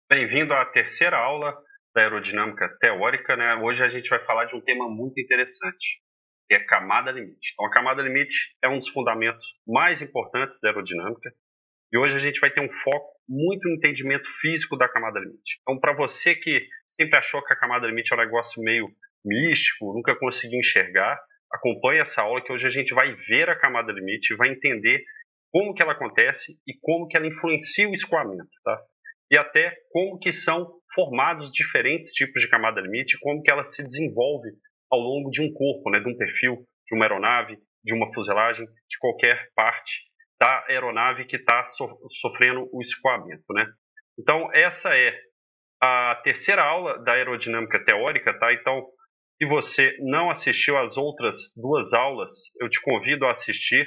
Bem-vindo à terceira aula da aerodinâmica teórica, né? Hoje a gente vai falar de um tema muito interessante, que é camada limite. Então, a camada limite é um dos fundamentos mais importantes da aerodinâmica e hoje a gente vai ter um foco muito no entendimento físico da camada limite. Então, para você que sempre achou que a camada limite é um negócio meio místico, nunca conseguiu enxergar, acompanhe essa aula que hoje a gente vai ver a camada limite e vai entender como que ela acontece e como que ela influencia o escoamento, tá? E até como que são formados diferentes tipos de camada limite, como que ela se desenvolve ao longo de um corpo, né, de um perfil, de uma aeronave, de uma fuselagem, de qualquer parte da aeronave que está sofrendo o escoamento, né? Então, essa é a terceira aula da aerodinâmica teórica, tá? Então, se você não assistiu às outras duas aulas, eu te convido a assistir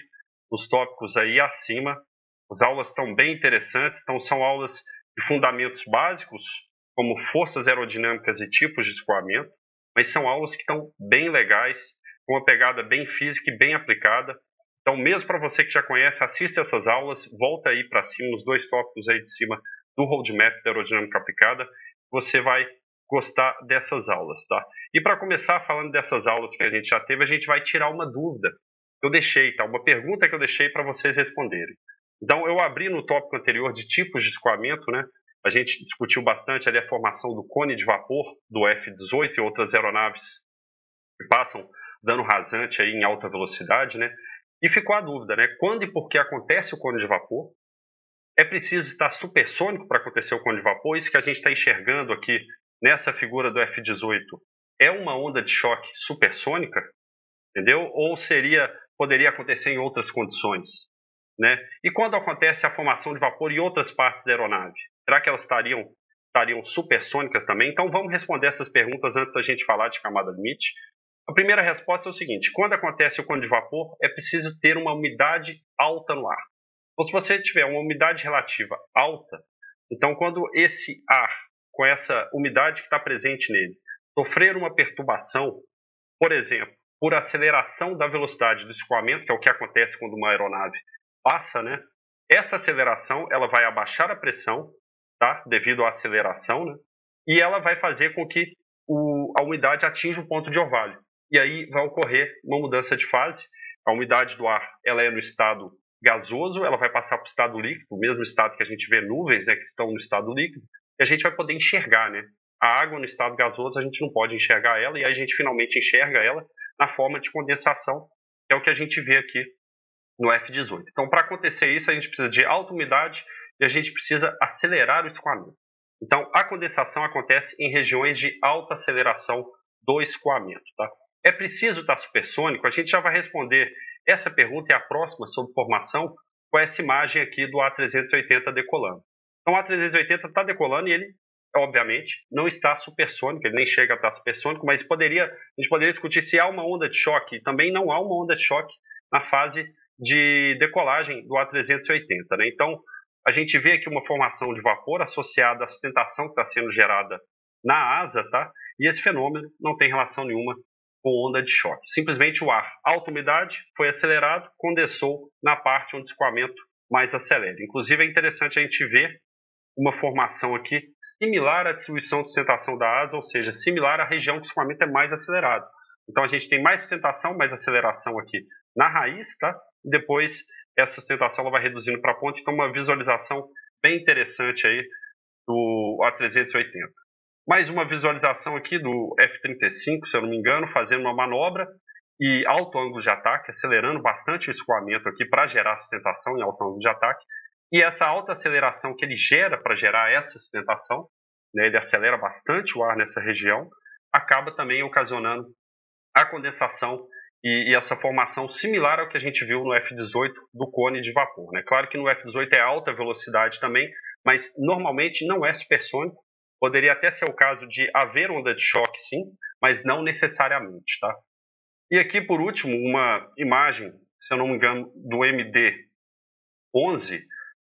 os tópicos aí acima. As aulas estão bem interessantes, então são aulas de fundamentos básicos, como forças aerodinâmicas e tipos de escoamento, mas são aulas que estão bem legais, com uma pegada bem física e bem aplicada. Então, mesmo para você que já conhece, assista essas aulas, volta aí para cima, os dois tópicos aí de cima do roadmap da aerodinâmica aplicada, você vai gostar dessas aulas, tá? E para começar falando dessas aulas que a gente já teve, a gente vai tirar uma dúvida que eu deixei, tá? Uma pergunta que eu deixei para vocês responderem. Então, eu abri no tópico anterior de tipos de escoamento, né? A gente discutiu bastante ali a formação do cone de vapor do F-18 e outras aeronaves que passam dano rasante aí em alta velocidade, né? E ficou a dúvida, né? Quando e por que acontece o cone de vapor? É preciso estar supersônico para acontecer o cone de vapor? Isso que a gente está enxergando aqui nessa figura do F-18 é uma onda de choque supersônica, entendeu? Ou poderia acontecer em outras condições, né? E quando acontece a formação de vapor em outras partes da aeronave, será que elas estariam supersônicas também? Então vamos responder essas perguntas antes da gente falar de camada limite. A primeira resposta é o seguinte: quando acontece o cone de vapor, é preciso ter uma umidade alta no ar. Então, se você tiver uma umidade relativa alta, então quando esse ar, com essa umidade que está presente nele, sofrer uma perturbação, por exemplo, por aceleração da velocidade do escoamento, que é o que acontece quando uma aeronave passa, né? Essa aceleração ela vai abaixar a pressão, tá? Devido à aceleração, né? E ela vai fazer com que a umidade atinja o ponto de orvalho. E aí vai ocorrer uma mudança de fase. A umidade do ar ela é no estado gasoso, ela vai passar para o estado líquido, o mesmo estado que a gente vê nuvens, né, que estão no estado líquido, e a gente vai poder enxergar, né? A água no estado gasoso a gente não pode enxergar ela, e aí a gente finalmente enxerga ela na forma de condensação, que é o que a gente vê aqui no F-18. Então, para acontecer isso, a gente precisa de alta umidade e a gente precisa acelerar o escoamento. Então, a condensação acontece em regiões de alta aceleração do escoamento, tá? É preciso estar supersônico? A gente já vai responder essa pergunta e a próxima sobre formação com essa imagem aqui do A380 decolando. Então, o A380 está decolando e ele, obviamente, não está supersônico, ele nem chega a estar supersônico, mas a gente poderia discutir se há uma onda de choque. Também não há uma onda de choque na fase de decolagem do A380, né? Então, a gente vê aqui uma formação de vapor associada à sustentação que está sendo gerada na asa, tá? E esse fenômeno não tem relação nenhuma com onda de choque. Simplesmente o ar, alta umidade, foi acelerado, condensou na parte onde o escoamento mais acelera. Inclusive, é interessante a gente ver uma formação aqui similar à distribuição de sustentação da asa, ou seja, similar à região que o escoamento é mais acelerado. Então, a gente tem mais sustentação, mais aceleração aqui na raiz, tá? E depois, essa sustentação ela vai reduzindo para a ponta. Então, uma visualização bem interessante aí do A380. Mais uma visualização aqui do F-35, se eu não me engano, fazendo uma manobra e alto ângulo de ataque, acelerando bastante o escoamento aqui para gerar sustentação em alto ângulo de ataque. E essa alta aceleração que ele gera para gerar essa sustentação, né, ele acelera bastante o ar nessa região, acaba também ocasionando a condensação e essa formação similar ao que a gente viu no F-18 do cone de vapor, né? Claro que no F-18 é alta velocidade também, mas normalmente não é supersônico. Poderia até ser o caso de haver onda de choque, sim, mas não necessariamente, tá? E aqui, por último, uma imagem, se eu não me engano, do MD-11,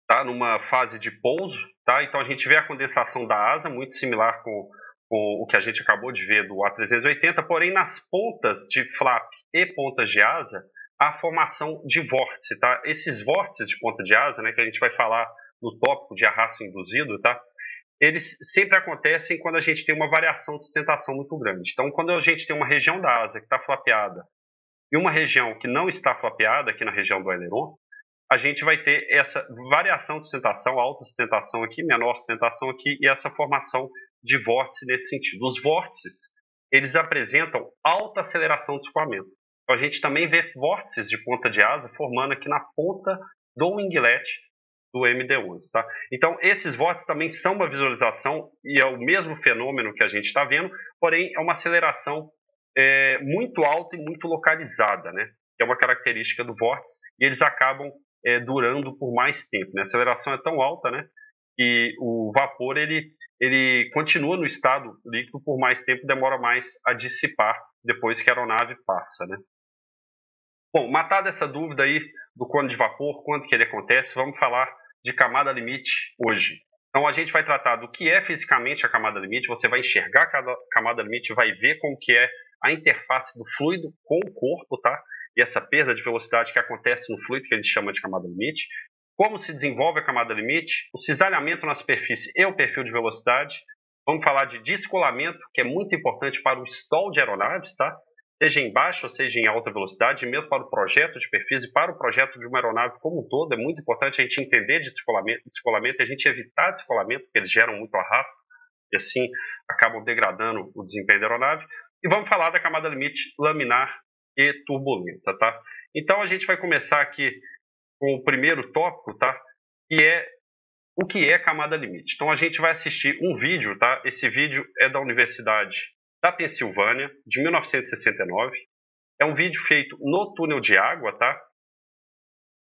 tá? Numa fase de pouso, tá? Então a gente vê a condensação da asa, muito similar com o que a gente acabou de ver do A380, porém nas pontas de flap e pontas de asa, a formação de vórtice, tá? Esses vórtices de ponta de asa, né, que a gente vai falar no tópico de arrasto induzido, tá? eles sempre acontecem quando a gente tem uma variação de sustentação muito grande. Então, quando a gente tem uma região da asa que está flapeada e uma região que não está flapeada, aqui na região do aileron, a gente vai ter essa variação de sustentação, alta sustentação aqui, menor sustentação aqui, e essa formação de vórtice nesse sentido. Os vórtices, eles apresentam alta aceleração de escoamento. Então, a gente também vê vórtices de ponta de asa formando aqui na ponta do winglet do MD11, tá? Então, esses vórtices também são uma visualização e é o mesmo fenômeno que a gente está vendo, porém é uma aceleração muito alta e muito localizada, né? Que é uma característica do vórtice, e eles acabam durando por mais tempo, né? A aceleração é tão alta, né, que o vapor ele continua no estado líquido por mais tempo, demora mais a dissipar depois que a aeronave passa, né? Bom, matada essa dúvida aí do cone de vapor, quando que ele acontece, vamos falar de camada limite hoje. Então, a gente vai tratar do que é fisicamente a camada limite, você vai enxergar cada camada limite, vai ver como que é a interface do fluido com o corpo, tá? E essa perda de velocidade que acontece no fluido, que a gente chama de camada limite. Como se desenvolve a camada limite, o cisalhamento na superfície e o perfil de velocidade. Vamos falar de descolamento, que é muito importante para o stall de aeronaves, tá? Seja em baixa ou seja em alta velocidade, mesmo para o projeto de perfis e para o projeto de uma aeronave como um todo. É muito importante a gente entender de descolamento e a gente evitar descolamento, porque eles geram muito arrasto e assim acabam degradando o desempenho da aeronave. E vamos falar da camada limite laminar e turbulenta, tá? Então a gente vai começar aqui com o primeiro tópico, tá? Que é o que é camada limite. Então a gente vai assistir um vídeo, tá? Esse vídeo é da Universidade da Pensilvânia, de 1969. É um vídeo feito no túnel de água, tá?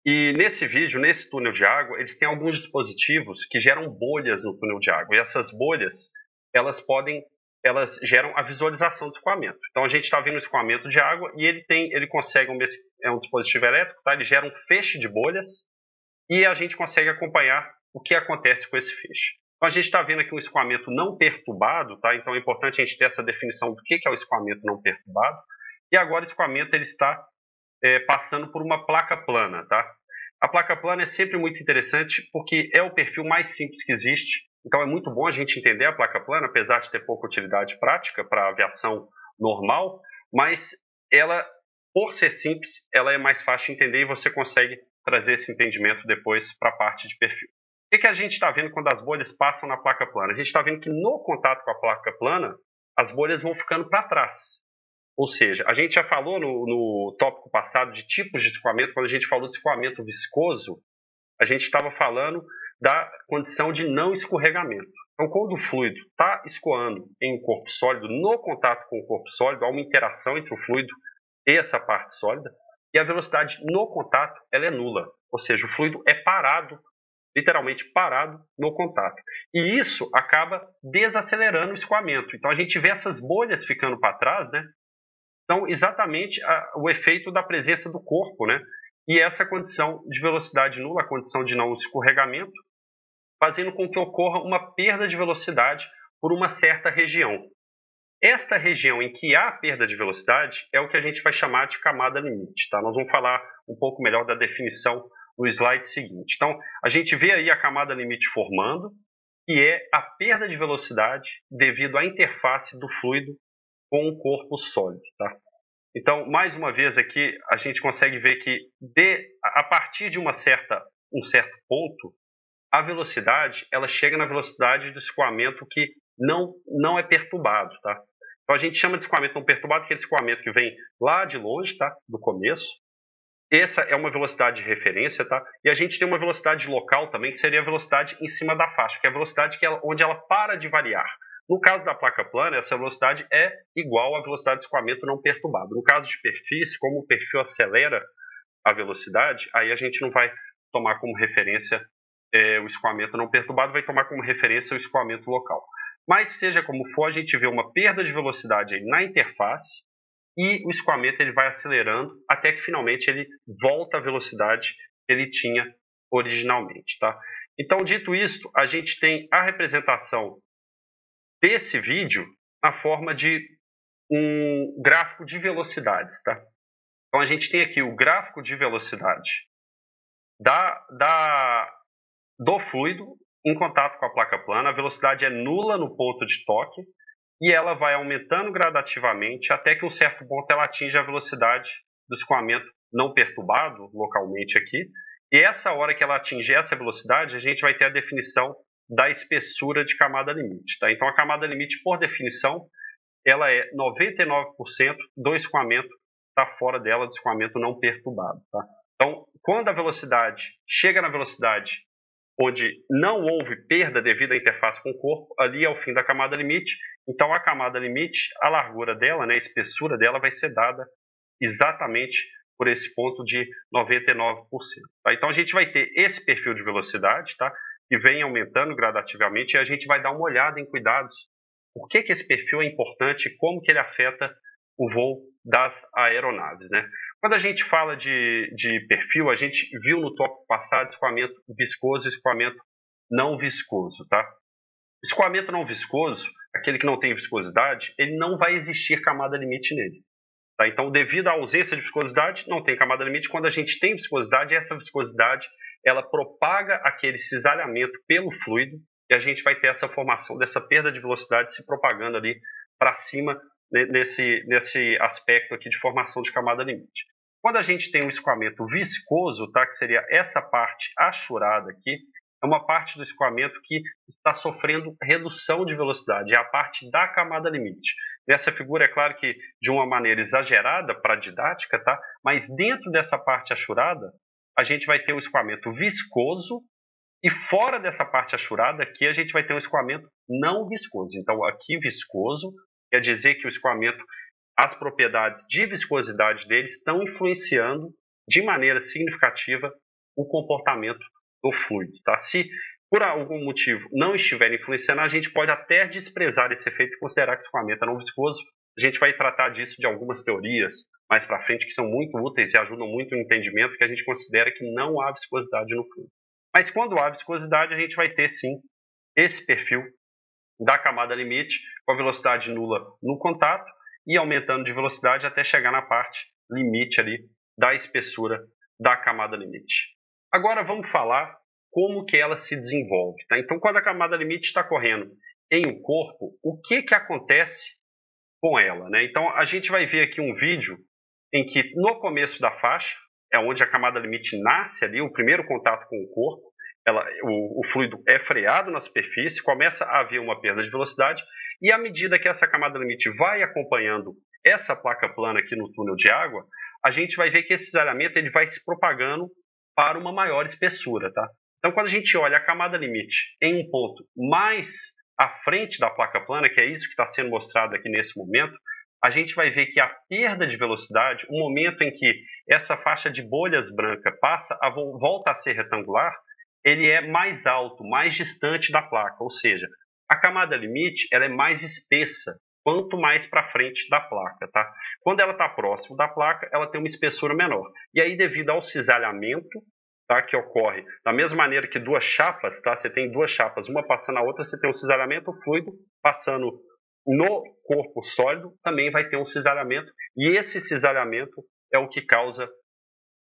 E nesse vídeo, nesse túnel de água, eles têm alguns dispositivos que geram bolhas no túnel de água. E essas bolhas, elas geram a visualização do escoamento. Então a gente está vendo o escoamento de água e ele consegue um dispositivo elétrico, tá? Ele gera um feixe de bolhas e a gente consegue acompanhar o que acontece com esse feixe. Então a gente está vendo aqui um escoamento não perturbado, tá? Então é importante a gente ter essa definição do que é o escoamento não perturbado. E agora o escoamento ele está passando por uma placa plana, tá? A placa plana é sempre muito interessante porque é o perfil mais simples que existe. Então é muito bom a gente entender a placa plana, apesar de ter pouca utilidade prática para aviação normal, mas ela, por ser simples, ela é mais fácil de entender e você consegue trazer esse entendimento depois para a parte de perfil. O que a gente está vendo quando as bolhas passam na placa plana? A gente está vendo que no contato com a placa plana, as bolhas vão ficando para trás. Ou seja, a gente já falou no tópico passado de tipos de escoamento. Quando a gente falou de escoamento viscoso, a gente estava falando da condição de não escorregamento. Então, quando o fluido está escoando em um corpo sólido, no contato com o corpo sólido, há uma interação entre o fluido e essa parte sólida, e a velocidade no contato ela é nula. Ou seja, o fluido é parado, literalmente parado no contato. E isso acaba desacelerando o escoamento. Então, a gente vê essas bolhas ficando para trás, né? Então, exatamente o efeito da presença do corpo, né? E essa condição de velocidade nula, a condição de não escorregamento, fazendo com que ocorra uma perda de velocidade por uma certa região. Esta região em que há perda de velocidade é o que a gente vai chamar de camada limite, tá? Nós vamos falar um pouco melhor da definição no slide seguinte. Então, a gente vê aí a camada limite formando, que é a perda de velocidade devido à interface do fluido com um corpo sólido, tá? Então, mais uma vez aqui, a gente consegue ver que a partir de um certo ponto, a velocidade, ela chega na velocidade do escoamento que não é perturbado, tá? Então, a gente chama de escoamento não perturbado, que é escoamento que vem lá de longe, tá? Do começo. Essa é uma velocidade de referência, tá? E a gente tem uma velocidade local também, que seria a velocidade em cima da faixa, que é a velocidade onde ela para de variar. No caso da placa plana, essa velocidade é igual à velocidade de escoamento não perturbado. No caso de perfis, como o perfil acelera a velocidade, aí a gente não vai tomar como referência o escoamento não perturbado, vai tomar como referência o escoamento local. Mas, seja como for, a gente vê uma perda de velocidade aí na interface e o escoamento ele vai acelerando até que finalmente ele volta à velocidade que ele tinha originalmente, tá? Então, dito isto, a gente tem a representação desse vídeo na forma de um gráfico de velocidades, tá? Então a gente tem aqui o gráfico de velocidade do fluido em contato com a placa plana, a velocidade é nula no ponto de toque e ela vai aumentando gradativamente até que em um certo ponto ela atinge a velocidade do escoamento não perturbado localmente aqui. E essa hora que ela atingir essa velocidade, a gente vai ter a definição da espessura de camada limite. Tá? Então, a camada limite, por definição, ela é 99% do escoamento está fora dela, do escoamento não perturbado. Tá? Então, quando a velocidade chega na velocidade onde não houve perda devido à interface com o corpo, ali é o fim da camada limite. Então, a camada limite, a largura dela, né, a espessura dela vai ser dada exatamente por esse ponto de 99%. Tá? Então, a gente vai ter esse perfil de velocidade, tá, que vem aumentando gradativamente, e a gente vai dar uma olhada em cuidados. Por que esse perfil é importante e como que ele afeta o voo das aeronaves, né? Quando a gente fala de perfil, a gente viu no tópico passado escoamento viscoso e escoamento não viscoso, tá? Escoamento não viscoso, aquele que não tem viscosidade, ele não vai existir camada limite nele. Tá? Então, devido à ausência de viscosidade, não tem camada limite. Quando a gente tem viscosidade, essa viscosidade ela propaga aquele cisalhamento pelo fluido e a gente vai ter essa formação dessa perda de velocidade se propagando ali para cima nesse aspecto aqui de formação de camada limite. Quando a gente tem um escoamento viscoso, tá, que seria essa parte achurada aqui, é uma parte do escoamento que está sofrendo redução de velocidade, é a parte da camada limite. Nessa figura, é claro que de uma maneira exagerada para a didática, tá? Mas dentro dessa parte achurada, a gente vai ter um escoamento viscoso e fora dessa parte achurada aqui, a gente vai ter um escoamento não viscoso. Então, aqui viscoso quer dizer que o escoamento, as propriedades de viscosidade dele estão influenciando de maneira significativa o comportamento do fluido. Tá? Se por algum motivo não estiver influenciando, a gente pode até desprezar esse efeito e considerar que o escoamento é não viscoso. A gente vai tratar disso de algumas teorias mais para frente que são muito úteis e ajudam muito no entendimento, que a gente considera que não há viscosidade no fluido. Mas quando há viscosidade, a gente vai ter sim esse perfil da camada limite com a velocidade nula no contato e aumentando de velocidade até chegar na parte limite ali da espessura da camada limite. Agora vamos falar como que ela se desenvolve. Tá? Então, quando a camada limite está correndo em um corpo, o que acontece com ela? Né? Então, a gente vai ver aqui um vídeo em que no começo da faixa, é onde a camada limite nasce ali, o primeiro contato com o corpo, o fluido é freado na superfície, começa a haver uma perda de velocidade, e à medida que essa camada limite vai acompanhando essa placa plana aqui no túnel de água, a gente vai ver que esse cisalhamento ele vai se propagando para uma maior espessura. Tá? Então, quando a gente olha a camada limite em um ponto mais à frente da placa plana, que é isso que está sendo mostrado aqui nesse momento, a gente vai ver que a perda de velocidade, o momento em que essa faixa de bolhas branca volta a ser retangular, ele é mais alto, mais distante da placa, ou seja, a camada limite ela é mais espessa quanto mais para frente da placa. Tá? Quando ela está próximo da placa, ela tem uma espessura menor. E aí, devido ao cisalhamento, tá, que ocorre da mesma maneira que duas chapas, tá? Você tem duas chapas, uma passando a outra, você tem um cisalhamento fluido passando no corpo sólido, também vai ter um cisalhamento, e esse cisalhamento é o que causa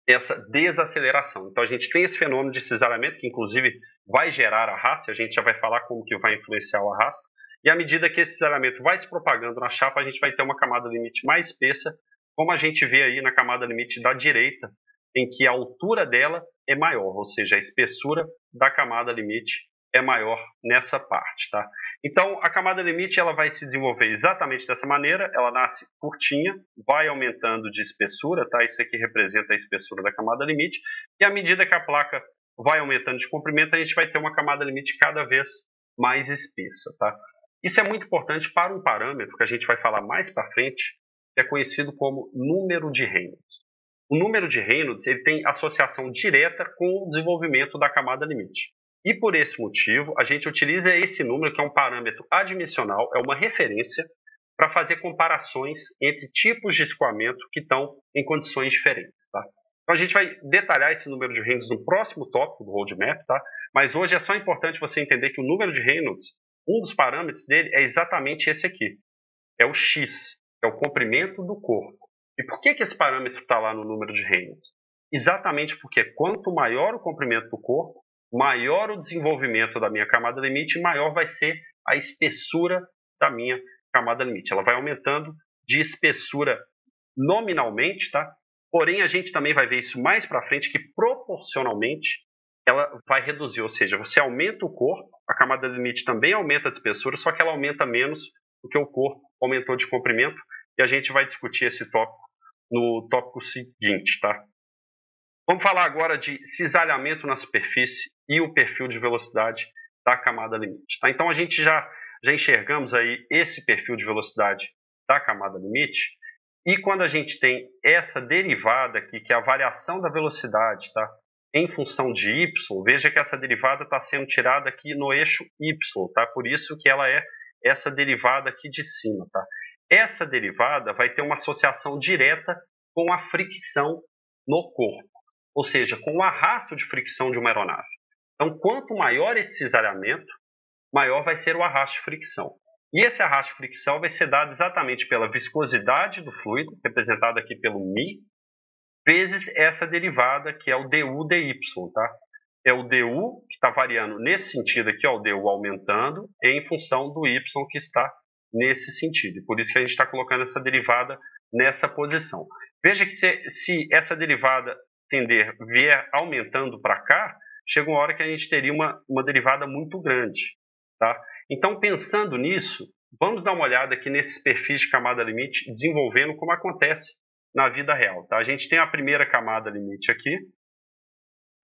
essa desaceleração. Então, a gente tem esse fenômeno de cisalhamento, que inclusive vai gerar arrasto, a gente já vai falar como que vai influenciar o arrasto, e à medida que esse cisalhamento vai se propagando na chapa, a gente vai ter uma camada limite mais espessa, como a gente vê aí na camada limite da direita, em que a altura dela é maior, ou seja, a espessura da camada limite é maior nessa parte. Tá? Então, a camada limite ela vai se desenvolver exatamente dessa maneira, ela nasce curtinha, vai aumentando de espessura, tá? Isso aqui representa a espessura da camada limite, e à medida que a placa vai aumentando de comprimento, a gente vai ter uma camada limite cada vez mais espessa. Tá? Isso é muito importante para um parâmetro que a gente vai falar mais para frente, que é conhecido como número de Reynolds. O número de Reynolds ele tem associação direta com o desenvolvimento da camada limite. E por esse motivo, a gente utiliza esse número, que é um parâmetro adimensional, é uma referência, para fazer comparações entre tipos de escoamento que estão em condições diferentes. Tá? Então, a gente vai detalhar esse número de Reynolds no próximo tópico do roadmap, tá? Mas hoje é só importante você entender que o número de Reynolds, um dos parâmetros dele é exatamente esse aqui. É o X, é o comprimento do corpo. E por que esse parâmetro está lá no número de Reynolds? Exatamente porque quanto maior o comprimento do corpo, maior o desenvolvimento da minha camada limite, maior vai ser a espessura da minha camada limite. Ela vai aumentando de espessura nominalmente, tá? Porém, a gente também vai ver isso mais para frente, que proporcionalmente ela vai reduzir, ou seja, você aumenta o corpo, a camada limite também aumenta a espessura, só que ela aumenta menos do que o corpo aumentou de comprimento, e a gente vai discutir esse tópico no tópico seguinte, tá? Vamos falar agora de cisalhamento na superfície e o perfil de velocidade da camada limite, tá? Então a gente já enxergamos aí esse perfil de velocidade da camada limite, e quando a gente tem essa derivada aqui, que é a variação da velocidade, tá? Em função de y, veja que essa derivada está sendo tirada aqui no eixo y, tá? Por isso que ela é essa derivada aqui de cima, tá? Essa derivada vai ter uma associação direta com a fricção no corpo, ou seja, com o arrasto de fricção de uma aeronave. Então, quanto maior esse cisalhamento, maior vai ser o arrasto de fricção. E esse arrasto de fricção vai ser dado exatamente pela viscosidade do fluido, representado aqui pelo μ, vezes essa derivada, que é o du dy, tá? É o du que está variando nesse sentido aqui, ó, o du aumentando, em função do y que está nesse sentido. E por isso que a gente está colocando essa derivada nessa posição. Veja que se essa derivada vier aumentando para cá, chega uma hora que a gente teria uma derivada muito grande, tá? Então, pensando nisso, vamos dar uma olhada aqui nesses perfis de camada limite, desenvolvendo como acontece na vida real, tá? A gente tem a primeira camada limite aqui,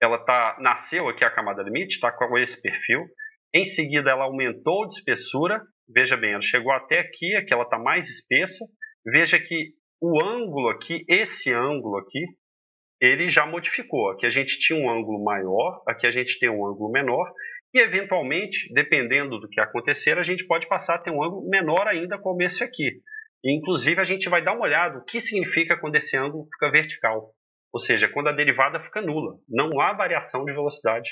ela nasceu aqui a camada limite, está com esse perfil. Em seguida, ela aumentou de espessura, veja bem, ela chegou até aqui ela está mais espessa. Veja que o ângulo aqui, esse ângulo aqui, ele já modificou. Aqui a gente tinha um ângulo maior, aqui a gente tem um ângulo menor, e eventualmente, dependendo do que acontecer, a gente pode passar a ter um ângulo menor ainda como esse aqui. E, inclusive, a gente vai dar uma olhada o que significa quando esse ângulo fica vertical, ou seja, quando a derivada fica nula. Não há variação de velocidade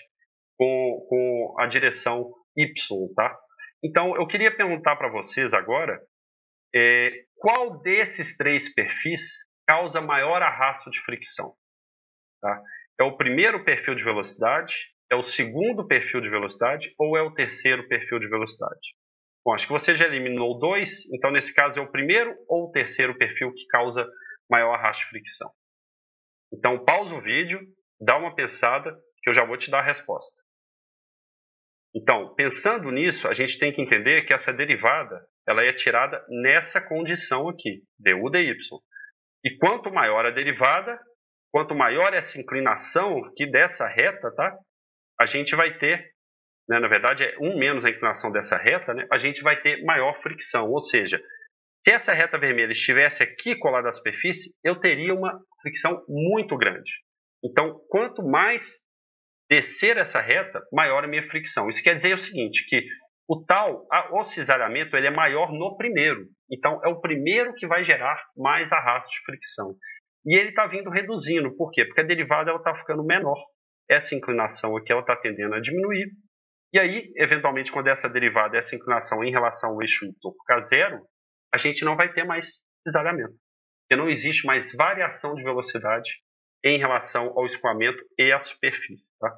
com a direção y, tá? Então, eu queria perguntar para vocês agora, qual desses três perfis causa maior arrasto de fricção? Tá? É o primeiro perfil de velocidade, é o segundo perfil de velocidade ou é o terceiro perfil de velocidade? Bom, acho que você já eliminou dois, então nesse caso é o primeiro ou o terceiro perfil que causa maior arrasto de fricção. Então pausa o vídeo, dá uma pensada, que eu já vou te dar a resposta. Então, pensando nisso, a gente tem que entender que essa derivada ela é tirada nessa condição aqui, du dy. E quanto maior a derivada, quanto maior essa inclinação aqui dessa reta, tá? A gente vai ter, né, na verdade é 1 menos a inclinação dessa reta, né, a gente vai ter maior fricção. Ou seja, se essa reta vermelha estivesse aqui colada à superfície, eu teria uma fricção muito grande. Então, quanto mais descer essa reta, maior a minha fricção. Isso quer dizer o seguinte, que o cisalhamento ele é maior no primeiro. Então, é o primeiro que vai gerar mais arrasto de fricção. E ele está vindo reduzindo. Por quê? Porque a derivada está ficando menor. Essa inclinação aqui está tendendo a diminuir. E aí, eventualmente, quando essa derivada, essa inclinação em relação ao eixo y ficar zero, a gente não vai ter mais cisalhamento. Porque não existe mais variação de velocidade em relação ao escoamento e à superfície. Tá?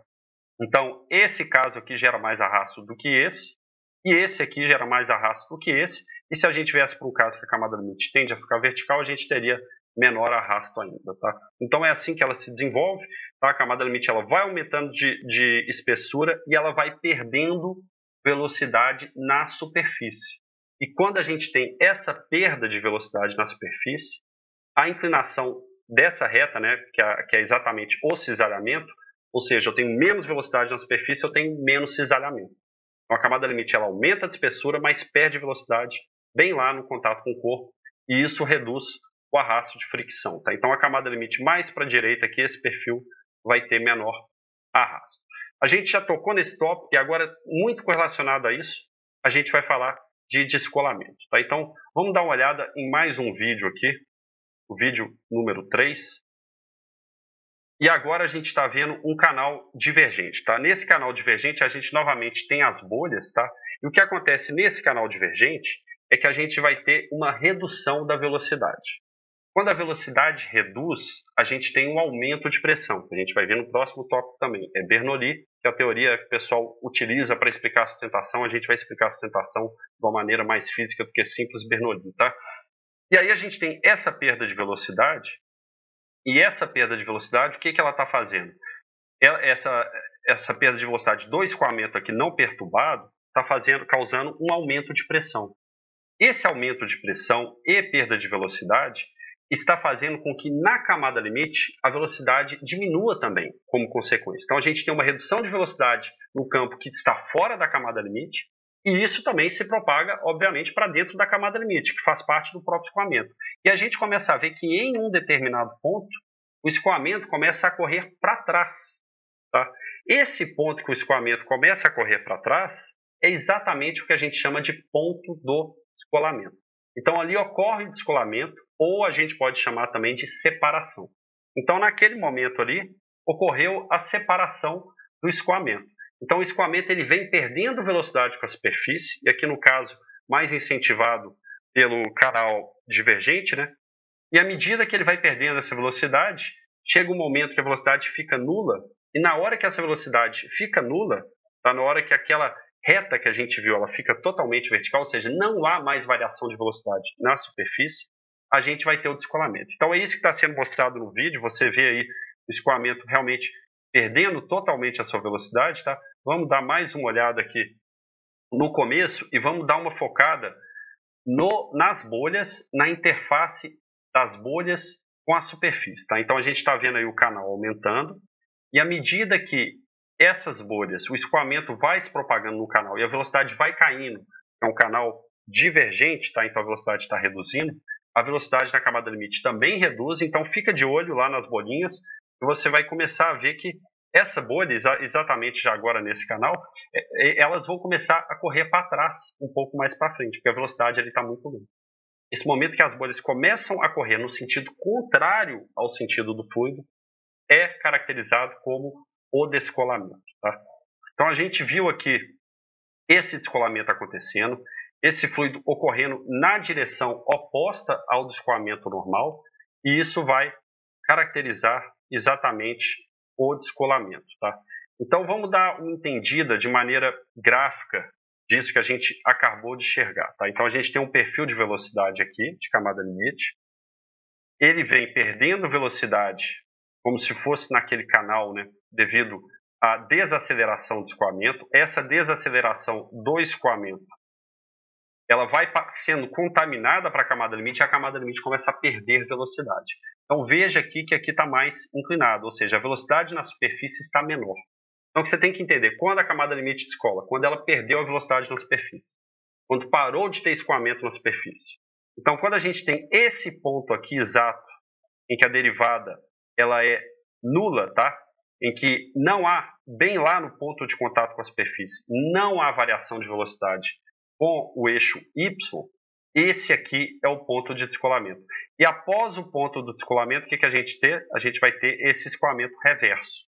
Então, esse caso aqui gera mais arrasto do que esse, e esse aqui gera mais arrasto do que esse. E se a gente viesse para um caso que a camada limite tende a ficar vertical, a gente teria menor arrasto ainda. Tá? Então, é assim que ela se desenvolve. Tá? A camada limite ela vai aumentando de espessura e ela vai perdendo velocidade na superfície. E quando a gente tem essa perda de velocidade na superfície, a inclinação dessa reta, né, que é exatamente o cisalhamento, ou seja, eu tenho menos velocidade na superfície, eu tenho menos cisalhamento. Então, a camada limite ela aumenta de espessura, mas perde velocidade bem lá no contato com o corpo, e isso reduz o arrasto de fricção. Tá? Então, a camada limite mais para a direita aqui, esse perfil vai ter menor arrasto. A gente já tocou nesse tópico, e agora, muito correlacionado a isso, a gente vai falar de descolamento. Tá? Então, vamos dar uma olhada em mais um vídeo aqui, o vídeo número 3. E agora a gente está vendo um canal divergente. Tá? Nesse canal divergente, a gente novamente tem as bolhas. Tá? E o que acontece nesse canal divergente é que a gente vai ter uma redução da velocidade. Quando a velocidade reduz, a gente tem um aumento de pressão, que a gente vai ver no próximo tópico também. É Bernoulli que é a teoria que o pessoal utiliza para explicar a sustentação. A gente vai explicar a sustentação de uma maneira mais física do que simples Bernoulli, tá? E aí a gente tem essa perda de velocidade, e essa perda de velocidade, o que ela está fazendo? Essa perda de velocidade do escoamento aqui não perturbado está causando um aumento de pressão. Esse aumento de pressão e perda de velocidade está fazendo com que na camada limite a velocidade diminua também como consequência. Então a gente tem uma redução de velocidade no campo que está fora da camada limite, e isso também se propaga, obviamente, para dentro da camada limite, que faz parte do próprio escoamento. E a gente começa a ver que em um determinado ponto, o escoamento começa a correr para trás. Tá? Esse ponto que o escoamento começa a correr para trás é exatamente o que a gente chama de ponto do descolamento. Então ali ocorre o descolamento, ou a gente pode chamar também de separação. Então naquele momento ali, ocorreu a separação do escoamento. Então o escoamento ele vem perdendo velocidade com a superfície, e aqui no caso mais incentivado pelo canal divergente, né? E à medida que ele vai perdendo essa velocidade, chega um momento que a velocidade fica nula, e na hora que essa velocidade fica nula, tá? Na hora que aquela reta que a gente viu, ela fica totalmente vertical, ou seja, não há mais variação de velocidade na superfície, a gente vai ter o descolamento. Então é isso que está sendo mostrado no vídeo, você vê aí o escoamento realmente perdendo totalmente a sua velocidade, tá? Vamos dar mais uma olhada aqui no começo e vamos dar uma focada nas bolhas, na interface das bolhas com a superfície, tá? Então a gente está vendo aí o canal aumentando, e à medida que essas bolhas, o escoamento vai se propagando no canal e a velocidade vai caindo, é um canal divergente, tá? Então a velocidade está reduzindo, a velocidade na camada limite também reduz, então fica de olho lá nas bolinhas e você vai começar a ver que essa bolha, exatamente já agora nesse canal, elas vão começar a correr para trás, um pouco mais para frente, porque a velocidade está muito lenta. Esse momento que as bolhas começam a correr no sentido contrário ao sentido do fluido é caracterizado como o descolamento. Tá? Então a gente viu aqui esse descolamento acontecendo, esse fluido ocorrendo na direção oposta ao descolamento normal, e isso vai caracterizar exatamente o descolamento. Tá? Então vamos dar uma entendida de maneira gráfica disso que a gente acabou de enxergar. Tá? Então a gente tem um perfil de velocidade aqui, de camada limite, ele vem perdendo velocidade como se fosse naquele canal, né, devido à desaceleração do escoamento. Essa desaceleração do escoamento, ela vai sendo contaminada para a camada limite, e a camada limite começa a perder velocidade. Então veja aqui que aqui está mais inclinado, ou seja, a velocidade na superfície está menor. Então você tem que entender, quando a camada limite descola, quando ela perdeu a velocidade na superfície, quando parou de ter escoamento na superfície. Então quando a gente tem esse ponto aqui exato, em que a derivada ela é nula, tá? Em que não há, bem lá no ponto de contato com a superfície, não há variação de velocidade com o eixo y, esse aqui é o ponto de descolamento. E após o ponto do descolamento, o que a gente tem? A gente vai ter esse escoamento reverso.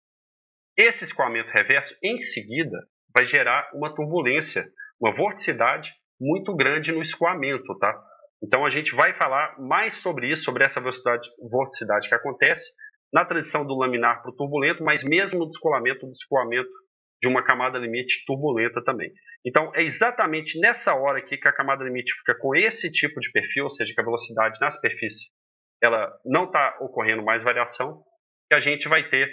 Esse escoamento reverso, em seguida, vai gerar uma turbulência, uma vorticidade muito grande no escoamento, tá? Então a gente vai falar mais sobre isso, sobre essa vorticidade que acontece na transição do laminar para o turbulento, mas mesmo no descolamento do escoamento de uma camada limite turbulenta também. Então é exatamente nessa hora aqui que a camada limite fica com esse tipo de perfil, ou seja, que a velocidade na superfície ela não está ocorrendo mais variação, que a gente vai ter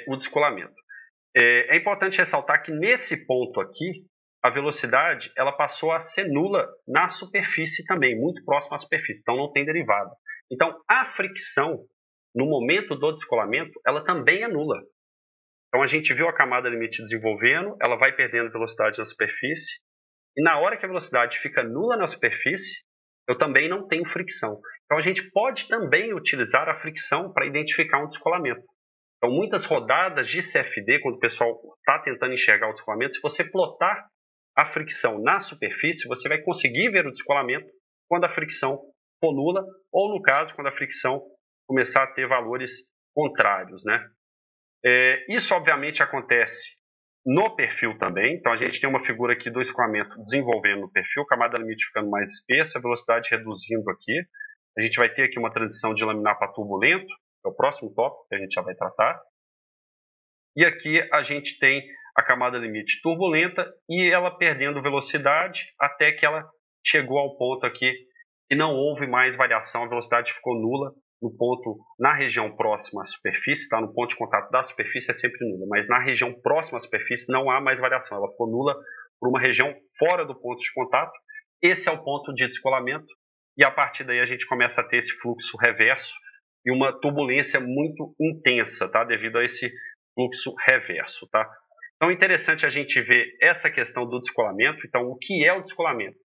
o descolamento. É importante ressaltar que nesse ponto aqui, a velocidade ela passou a ser nula na superfície também, muito próxima à superfície, então não tem derivada. Então a fricção, no momento do descolamento, ela também é nula. Então a gente viu a camada limite desenvolvendo, ela vai perdendo velocidade na superfície, e na hora que a velocidade fica nula na superfície, eu também não tenho fricção. Então a gente pode também utilizar a fricção para identificar um descolamento. Então muitas rodadas de CFD, quando o pessoal está tentando enxergar o descolamento, se você plotar a fricção na superfície, você vai conseguir ver o descolamento quando a fricção for nula, ou no caso, quando a fricção começar a ter valores contrários, né? Isso obviamente acontece no perfil também. Então a gente tem uma figura aqui do escoamento desenvolvendo no perfil, camada limite ficando mais espessa, a velocidade reduzindo aqui. A gente vai ter aqui uma transição de laminar para turbulento, que é o próximo tópico que a gente já vai tratar. E aqui a gente tem a camada limite turbulenta e ela perdendo velocidade até que ela chegou ao ponto aqui que não houve mais variação, a velocidade ficou nula no ponto, na região próxima à superfície, tá? No ponto de contato da superfície é sempre nula, mas na região próxima à superfície não há mais variação, ela ficou nula por uma região fora do ponto de contato. Esse é o ponto de descolamento e a partir daí a gente começa a ter esse fluxo reverso e uma turbulência muito intensa, tá? Devido a esse fluxo reverso, tá? Então é interessante a gente ver essa questão do descolamento. Então, o que é o descolamento?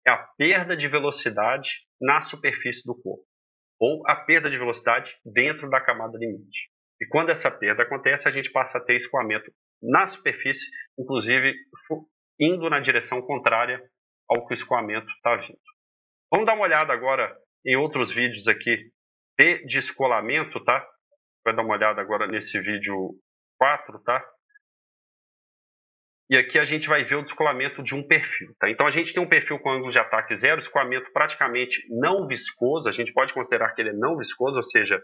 É a perda de velocidade na superfície do corpo, ou a perda de velocidade dentro da camada limite. E quando essa perda acontece, a gente passa a ter escoamento na superfície, inclusive indo na direção contrária ao que o escoamento está vindo. Vamos dar uma olhada agora em outros vídeos aqui de descolamento, tá? Vai dar uma olhada agora nesse vídeo 4, tá? E aqui a gente vai ver o descolamento de um perfil, tá? Então a gente tem um perfil com ângulo de ataque zero, escoamento praticamente não viscoso, a gente pode considerar que ele é não viscoso, ou seja,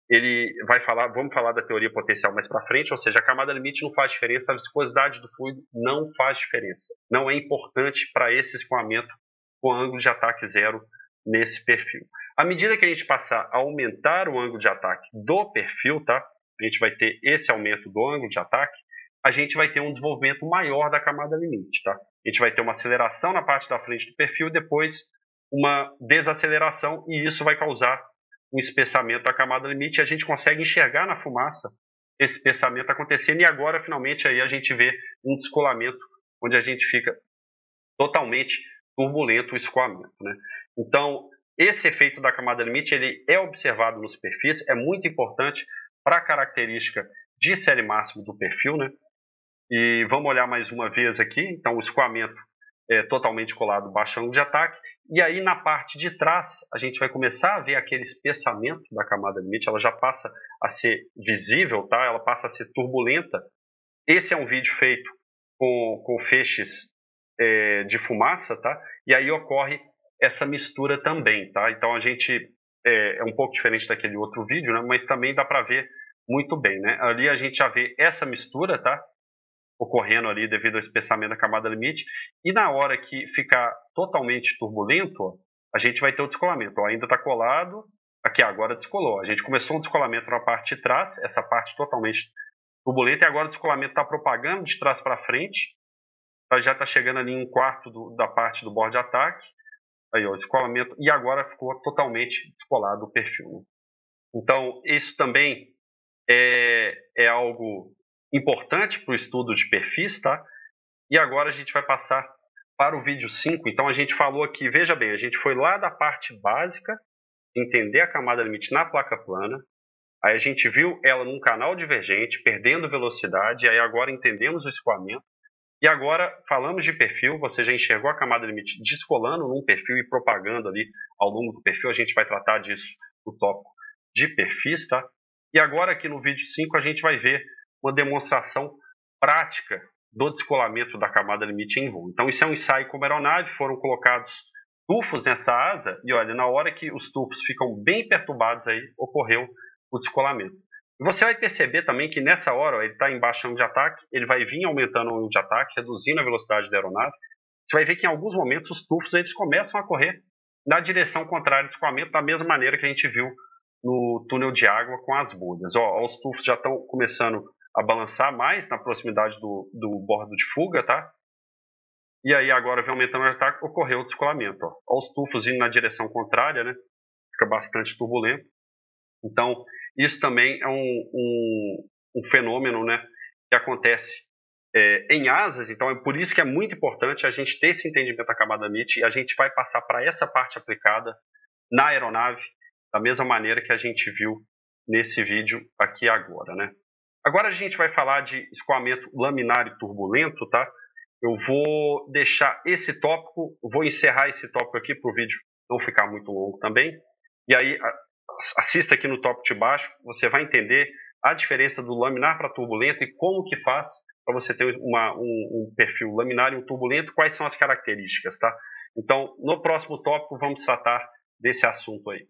ele vai falar, vamos falar da teoria potencial mais para frente, ou seja, a camada limite não faz diferença, a viscosidade do fluido não faz diferença. Não é importante para esse escoamento com ângulo de ataque zero nesse perfil. À medida que a gente passar a aumentar o ângulo de ataque do perfil, tá? A gente vai ter esse aumento do ângulo de ataque, a gente vai ter um desenvolvimento maior da camada limite, tá? A gente vai ter uma aceleração na parte da frente do perfil e depois uma desaceleração, e isso vai causar um espessamento da camada limite, e a gente consegue enxergar na fumaça esse espessamento acontecendo, e agora finalmente aí a gente vê um descolamento, onde a gente fica totalmente turbulento o escoamento, né? Então, esse efeito da camada limite, ele é observado nos perfis, é muito importante para a característica de série máxima do perfil, né? E vamos olhar mais uma vez aqui. Então, o escoamento é totalmente colado baixo ângulo de ataque. E aí, na parte de trás, a gente vai começar a ver aquele espessamento da camada limite. Ela já passa a ser visível, tá? Ela passa a ser turbulenta. Esse é um vídeo feito com feixes de fumaça, tá? E aí ocorre essa mistura também, tá? Então, a gente é um pouco diferente daquele outro vídeo, né? Mas também dá para ver muito bem, né? Ali a gente já vê essa mistura, tá? Ocorrendo ali devido ao espessamento da camada limite, e na hora que ficar totalmente turbulento, ó, a gente vai ter o descolamento. Ó, ainda está colado, aqui agora descolou. A gente começou um descolamento na parte de trás, essa parte totalmente turbulenta, e agora o descolamento está propagando de trás para frente, já está chegando ali em um quarto da parte do bordo de ataque, aí ó, o descolamento, e agora ficou totalmente descolado o perfil, né? Então, isso também é algo importante para o estudo de perfis, tá? E agora a gente vai passar para o vídeo 5. Então a gente falou aqui, veja bem, a gente foi lá da parte básica, entender a camada limite na placa plana, aí a gente viu ela num canal divergente, perdendo velocidade, aí agora entendemos o escoamento, e agora falamos de perfil, você já enxergou a camada limite descolando num perfil e propagando ali ao longo do perfil, a gente vai tratar disso no tópico de perfis, tá? E agora aqui no vídeo 5 a gente vai ver uma demonstração prática do descolamento da camada limite em voo. Então isso é um ensaio com aeronave, foram colocados tufos nessa asa e olha, na hora que os tufos ficam bem perturbados aí, ocorreu o descolamento. E você vai perceber também que nessa hora, ó, ele está em baixo ângulo de ataque, ele vai vir aumentando o ângulo de ataque, reduzindo a velocidade da aeronave. Você vai ver que em alguns momentos os tufos eles começam a correr na direção contrária do escoamento, da mesma maneira que a gente viu no túnel de água com as bolhas. Ó, os tufos já estão começando a balançar mais na proximidade do bordo de fuga, tá? E aí agora vem aumentando o ataque, ocorreu o descolamento. Ó, os tufos indo na direção contrária, né? Fica bastante turbulento. Então, isso também é um fenômeno, né, que acontece em asas. Então, é por isso que é muito importante a gente ter esse entendimento da camada limite e a gente vai passar para essa parte aplicada na aeronave, da mesma maneira que a gente viu nesse vídeo aqui agora, né? Agora a gente vai falar de escoamento laminar e turbulento, tá? Eu vou deixar esse tópico, vou encerrar esse tópico aqui para o vídeo não ficar muito longo também. E aí, assista aqui no tópico de baixo, você vai entender a diferença do laminar para turbulento e como que faz para você ter um perfil laminar e um turbulento, quais são as características, tá? Então, no próximo tópico, vamos tratar desse assunto aí.